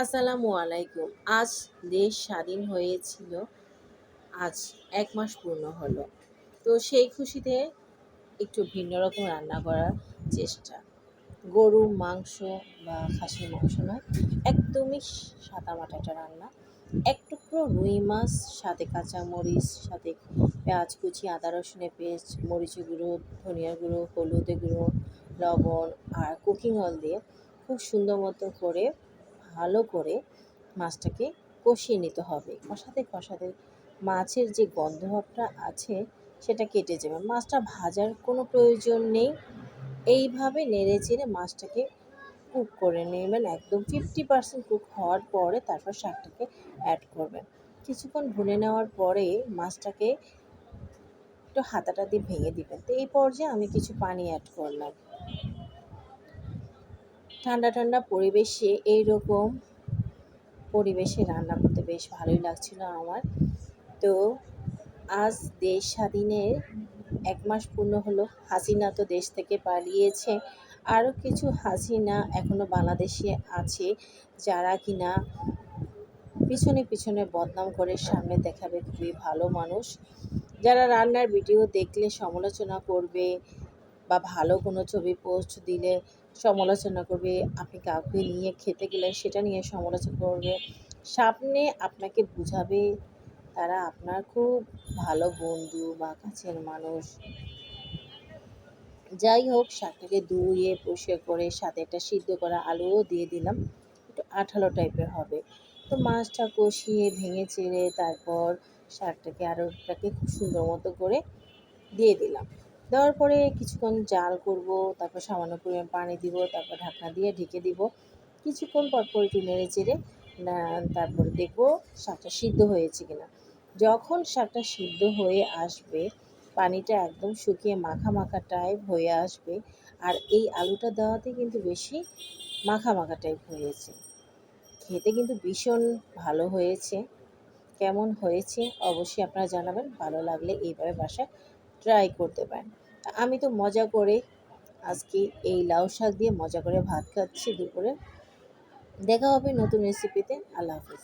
আসসালামু আলাইকুম। আজ দেশ স্বাধীন হয়েছিল। আজ ১ মাস পূর্ণ হলো। তো সেই খুশিতে একটু ভিন্ন রকম রান্না করার চেষ্টা। গরুর মাংস বা খাসির মাংস নয়, একদমই সাদামাটা একটা রান্না। এক টুকরো রুই মাছ, সাথে কাঁচামরিচ, সাথে পেঁয়াজ কুচি, আদা রসুনের পেস্ট, মরিচের গুঁড়ো, ধনিয়ার গুঁড়ো, হলুদের গুঁড়ো, লবণ আর কুকিং অয়েল দিয়ে খুব সুন্দর মতো করে ভালো করে মাছটাকে কষিয়ে নিতে হবে। কষাতে কষাতে মাছের যে গন্ধভাবটা আছে সেটা কেটে যাবে। মাছটা ভাজার কোনো প্রয়োজন নেই। এইভাবে নেড়েচেড়ে মাছটাকে কুক করে নেবেন। একদম 50% কুক হওয়ার পরে তারপর শাকটাকে অ্যাড করবেন। কিছুক্ষণ ভুনে নেওয়ার পরে মাছটাকে একটু হাতাটা দিয়ে ভেঙে দিবেন। তো এই পর্যায়ে আমি কিছু পানি অ্যাড করলাম। ঠান্ডা ঠান্ডা পরিবেশে এইরকম পরিবেশে রান্না করতে বেশ ভালোই লাগছিল আমার। তো আজ দেশ স্বাধীনের ১ মাস পূর্ণ হলো। হাসিনা তো দেশ থেকে পালিয়েছে। আরও কিছু হাসিনা এখনও বাংলাদেশে আছে, যারা কিনা পিছনে পিছনে বদনাম করে সামনে দেখাবে খুবই ভালো মানুষ। যারা রান্নার ভিডিও দেখলে সমালোচনা করবে বা ভালো কোনো ছবি পোস্ট দিলে সমালোচনা করবে, আপনি কাউকে নিয়ে খেতে গেলে সেটা নিয়ে সমালোচনা করবে, সামনে আপনাকে বুঝাবে তারা আপনার খুব ভালো বন্ধু বা কাছের মানুষ। যাই হোক, শাকটাকে ধুয়ে পরিষ্কার করে সাথে একটা সিদ্ধ করা আলুও দিয়ে দিলাম, একটু আঠালো টাইপের হবে। তো মাছটা কষিয়ে ভেঙে চেড়ে তারপর শাকটাকে আলুটাকে খুব সুন্দর মতো করে দিয়ে দিলাম। দেওয়ার পরে কিছুক্ষণ জাল করব, তারপর সামান্য পরিমাণ পানি দিব, তারপর ঢাকনা দিয়ে ঢেকে দিব। কিছুক্ষণ পর একটু নেড়ে চেড়ে তারপরে দেখবো শাকটা সিদ্ধ হয়েছে কিনা। যখন শাকটা সিদ্ধ হয়ে আসবে, পানিটা একদম শুকিয়ে মাখা মাখা টাইপ হয়ে আসবে, আর এই আলুটা দেওয়াতে কিন্তু বেশি মাখা মাখা টাইপ হয়েছে। খেতে কিন্তু ভীষণ ভালো হয়েছে। কেমন হয়েছে অবশ্যই আপনারা জানাবেন। ভালো লাগলে এইভাবে বাসায় ট্রাই করতে পারেন। আমি তো মজা করে আজকে এই লাউ শাক দিয়ে মজা করে ভাত খাচ্ছি দুপুরে। দেখা হবে নতুন রেসিপিতে। আল্লাহ হাফিজ।